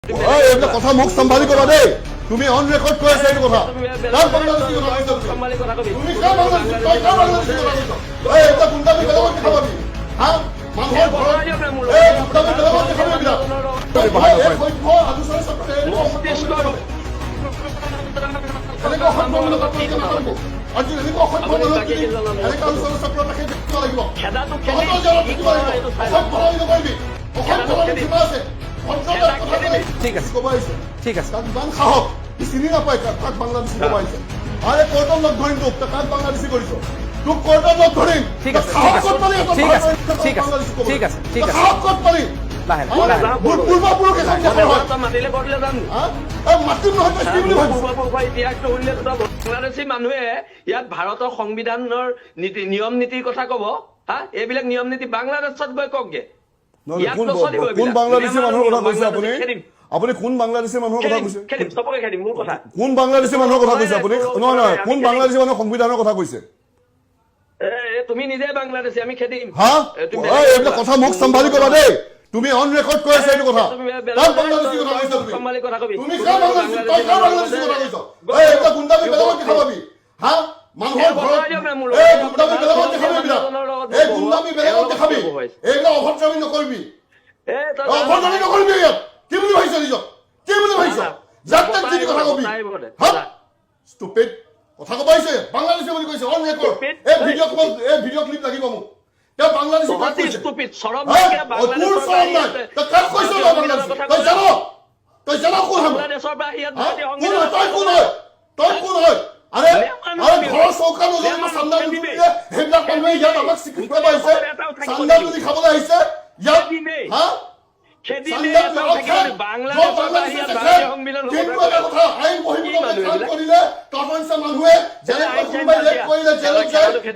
এইবিলাক কথা মোক চম্ভালি কবা দেই তুমি অন ৰেকৰ্ড কৈ আছা এইটো কথা কাম বাংলাদেশী কথা কৈছা তুমি কাম বাংলাদেশী তই কাম বাংলাদেশী কথা কৈছা এইবিলাক গুণ্ডামি বেলেগত খাবি হা মানুহৰ ঘৰত এই গুণ্ডামি বেলেগত খাবি এইবিলাক সভ্য আলোচনা চক্ৰতে এনেকুৱা সভ্য মানুহ আজি এনেকুৱা সভ্য মানুহ এনেকুৱা আলোচনা চক্ৰ তাকে দেখিব লাগিব তহঁতৰ জেলত থাকিব লাগিব অসভ্য নকৰিবি অসভ্য কিবা আছে ঠিক আছে ঠিক আছে তাক ইমান সাহস চিনি নাপায় কাক বাংলাদেশী কমাইছে আরে কোৰ্টৰ লগ ধৰিম তোক কাক বাংলাদেশী কৰিছ তোক কোৰ্টৰ লগ ধৰিম ঠিক আছে ঠিক আছে ঠিক আছে ঠিক আছে ঠিক আছে সাহস ক'ত পালি লাহে পূৰ্বপুৰুষে মাতিলে কৰিলে যাম মাতিম নহয় তই কি বুলি ভাবিছ পূৰ্বপুৰুষৰ ইতিহাসটো উল্লেখ বাংলাদেশী মানুহে ইয়াত ভাৰতৰ সংবিধানৰ নিয়ম নীতিৰ কথা কব হা এইবিলাক নিয়ম নীতি বাংলাদেশত গৈ কওকগে কোন বাংলাদেশী মানুহৰ কথা কৈছে আপুনি আপুনি কোন বাংলাদেশী মানুহৰ কথা কৈছে কোন বাংলাদেশী মানুহৰ কথা কৈছে আপুনি নহয় নহয় কোন বাংলাদেশী মানুহৰ সংবিধানৰ কথা কৈছে তুমি নিজে বাংলাদেশী আমি খেদিম হা এইবিলাক কথা মোক চম্ভালি কবা দেই তুমি অন ৰেকৰ্ড কৈ আছা এইটো কথা কাক বাংলাদেশী কথা কৈছা তুমি কাক বাংলাদেশী তই কাক বাংলাদেশী কথা কৈছ এইবিলাক গুণ্ডামি বেলেগত খাবি হা মানুহৰ ঘৰত এই গুণ্ডামি বেলেগত দেখাবি এইবিলাক এই গুণ্ডামি বেলেগত দেখাবি এইবিলাক অভদ্ৰামি নকৰিবি অভদ্ৰামি নকৰিবি ইয়াত কি বুলি ভাবিছ নিজক কি বুলি ভাবিছ যাক তাক যি কথা কবি ষ্টুপিড কথা কব আহিছে বাংলাদেশী বুলি কৈছে অন ৰেকৰ্ড এই ভিডিঅ' ক্লিপ লাগিব মোক তেওঁ বাংলাদেশী কাক কৈছে তোৰ চৰম নাই তই কাক কৈছ তই জান কোন হ'ব তই কোন হয় তই কোন হয় আরে ঘৰৰ চৌকা নজৰিব চান্দা নজৰিলে সেইবিলাক মানুহে ইয়াত আমাক স্বীকৃতি পাইছে চান্দা যদি খাবলৈ আহিছে ইয়াত হা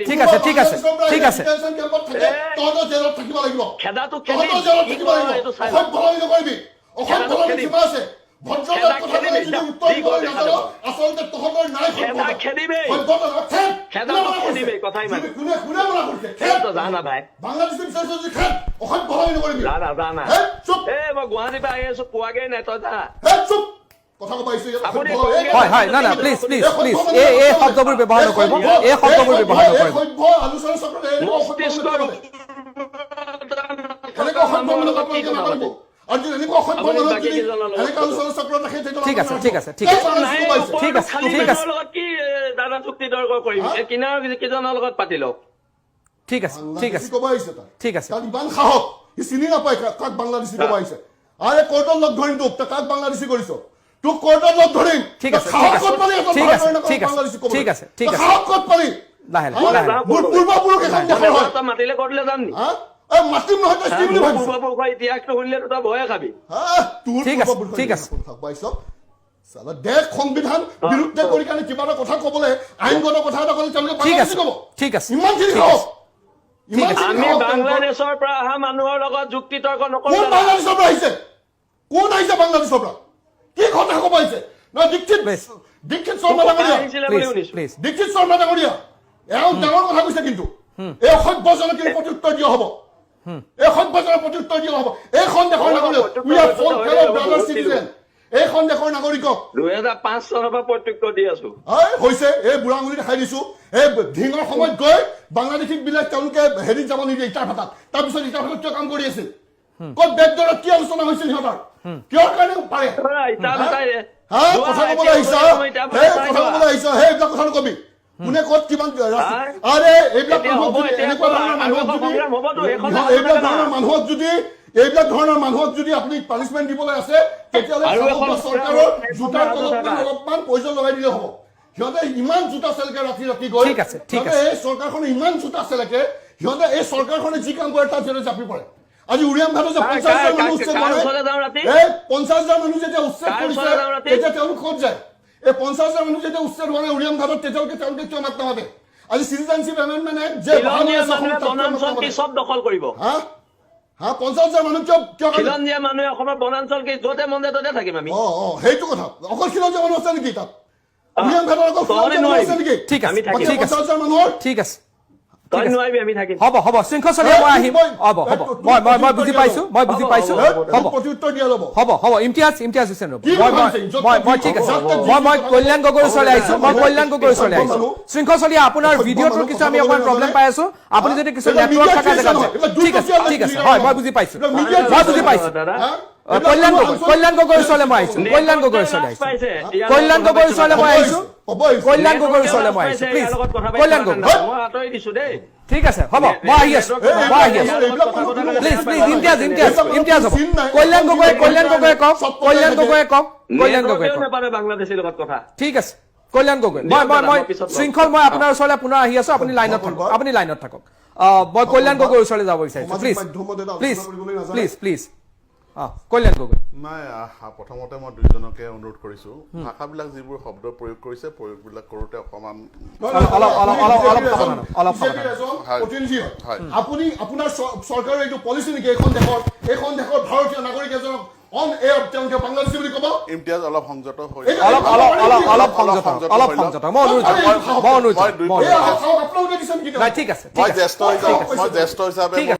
ঠিক আছে ঠিক আছে ঠিক আছে থাকিব লাগিব কিবা আছে আচলতে তহঁতৰ নাই বাংলাদেশী অসভ্য নকৰিবি গুৱাহাটীৰ পৰা আহি আছো পোৱাগে নাই তই যা কথা কব আহিছো হয় হয় না না প্লিজ প্লিজ প্লিজ এই শব্দবোৰ ব্যৱহাৰ নকৰিব এই শব্দবোৰ ব্যৱহাৰ নকৰিব সভ্য আলোচনা চক্ৰতে এনেকুৱা অসভ্য মানুহ আৰু যদি এনেকুৱা অসভ্য মানুহ এনেকুৱা আলোচনা চক্ৰ ৰাখে ঠিক আছে ঠিক আছে ঠিক আছে ঠিক আছে ঠিক আছে কি দাদা চুক্তি তৰ্ক কৰিম কিনাৰ কেইজনৰ লগত পাতি লওক ঠিক আছে ঠিক আছে কব আহিছে ঠিক আছে তাক ইমান সাহস সি চিনি নাপায় কাক বাংলাদেশী কব আহিছে আৰে কোৰ্টৰ লগ ধৰিম তোক তই কাক বাংলাদেশী কৰিছ তোক কোৰ্টৰ লগ ধৰিম ঠিক আছে ঠিক আছে ঠিক আছে ঠিক আছে ঠিক আছে সাহস ক'ত পালি লাহে লাহে মোৰ পূৰ্বপুৰুষ এখন দেশৰ হয় মাতিলে কৰিলে যাম নি মাতিম নহয় তই কি বুলি ভাবিছ পূৰ্বপুৰুষৰ ইতিহাসটো শুনিলে তই ভয়ে খাবি ঠিক আছে ঠিক আছে চালা দেশ সংবিধান বিৰুদ্ধে কৰি কাৰণে কিবা এটা কথা কবলৈ আইনগত কথা এটা ক'লে তেওঁলোকে ঠিক আছে বাংলাদেশী ক'ব ঠিক আছে ইমানখিনি সাহস আমি বাংলাদেশৰ পৰা অহা মানুহৰ লগত যুক্তি তৰ্ক নকৰো কোন বাংলাদেশৰ পৰা আহিছে কোন আহিছে বাংলাদেশৰ পৰা কি কথা ক'ব আহিছে নহয় দীক্ষিত শৰ্মা ডাঙৰীয়া দীক্ষিত শৰ্মা ডাঙৰীয়া এওঁ ডাঙৰ কথা কৈছে কিন্তু এই অসভ্যজনক কিন্তু প্ৰত্যুত্তৰ দিয়া হ'ব এই সভ্যজনক প্ৰত্যুত্তৰ দিয়া হ'ব এইখন দেশৰ নাগৰিক we are for fellow brother citizen এইখন দেশৰ নাগৰিকক 2005 চনৰ পৰা প্ৰত্যুত্তৰ দি আছো হৈছে এই বুঢ়া আঙুলি দেখাই দিছো এই ধিঙৰ সময়ত গৈ বাংলাদেশীক বিলাক তেওঁলোকে হেৰিত যাব নিদিয়ে ইটাৰ ভাটাত তাৰপিছত ইটাৰ ভাটাত কিয় কাম কৰি আছিল ক'ত বেগদৰত কি আলোচনা হৈছিল সিহঁতৰ কিহৰ কাৰণে পাৰে কথা ক'বলৈ আহিছা কথা ক'বলৈ আহিছা এইবিলাক কথা নকবি কোনে ক'ত কিমান আৰে এইবিলাক এনেকুৱা ধৰণৰ মানুহক যদি আপুনি পানিচমেণ্ট দিবলৈ আছে তেতিয়াহ'লে চৰকাৰৰ জোতাৰ তলত অলপমান পইচা লগাই দিলে হ'ব সিহঁতে ইমান জোতা চেলেকে ৰাতি ৰাতি গৈ এই চৰকাৰখনে ইমান জোতা চেলেকে সিহঁতে এই চৰকাৰখনে যি কাম কৰে তাত সিহঁতে জাপি পৰে আজি উৰিয়াম ঘাটত যে 50,000 মানুহ উচ্ছেদ কৰে 50,000 মানুহ যেতিয়া উচ্ছেদ কৰিছে তেতিয়া তেওঁলোক ক'ত যায় এই 50,000 মানুহ যেতিয়া উচ্ছেদ হোৱা নাই উৰিয়াম ঘাটত তেতিয়ালৈকে তেওঁলোকে কিয় মাত নামাতে আজি চিটিজেনশ্বিপ এমেণ্ডমেণ্ট এক্ট যে চব দখল কৰিব হা 50,000 মানুহ কিয় খিলঞ্জীয়া মানুহে অসমৰ বনাঞ্চল কি য'তে মন যায় ত'তে থাকিম আমি সেইটো কথা অকল খিলঞ্জীয়া মানুহ আছে নেকি তাত উৰিয়াম ঘাটত অকল খিলঞ্জীয়া মানুহ আছে নেকি ঠিক আছে ঠিক আছে মানুহৰ ঠিক আছে তই নোৱাৰিবি আমি থাকিম হ'ব হ'ব শৃংখল চলিয়া মই আহিম হ'ব হ'ব মই বুজি পাইছো হ'ব প্ৰত্যুত্তৰ দিয়া ল'ব হ'ব হ'ব ইমতিয়াজ হুছেইন ৰব মই ঠিক আছে মই কল্যাণ গগৈৰ ওচৰলৈ আহিছো শৃংখল চলিয়া আপোনাৰ ভিডিঅ'টোৰ কিছু আমি অকণমান প্ৰব্লেম পাই আছো আপুনি যদি কিছু নেটৱৰ্ক থকা জেগাত ঠিক আছে হয় মই বুজি পাইছো দাদা কল্যাণ গগৈৰ ওচৰলৈ মই আহিছো কল্যাণ গগৈৰ ওচৰলৈ মই আহিছো প্লিজ কল্যাণ গগৈ মই আঁতৰি দিছো দেই ঠিক আছে হ'ব মই আহি আছো প্লিজ ইমতিয়াজ হ'ব কল্যাণ গগৈয়ে কওক নাপাৰে বাংলাদেশীৰ লগত কথা ঠিক আছে কল্যাণ গগৈ মই শৃংখল মই আপোনাৰ ওচৰলৈ পুনৰ আহি আছো আপুনি লাইনত থাকক মই কল্যাণ গগৈৰ ওচৰলৈ যাব বিচাৰিছো প্লিজ কল্যাণ গগৈ নাই প্ৰথমতে মই দুইজনকে অনুৰোধ কৰিছো ভাষাবিলাক যিবোৰ শব্দ প্ৰয়োগ কৰিছে প্ৰয়োগবিলাক কৰোঁতে অকণমান আপুনি আপোনাৰ চৰকাৰৰ এইটো পলিচি নেকি এইখন দেশৰ ভাৰতীয় নাগৰিক এজনক অন এয়াৰ তেওঁলোকে বাংলাদেশী বুলি ক'ব ইমতিয়াজ অলপ সংযত হৈ অলপ সংযত মই অনুৰোধ আপোনালোকে দিছে নেকি নাই ঠিক আছে মই জ্যেষ্ঠ হিচাপে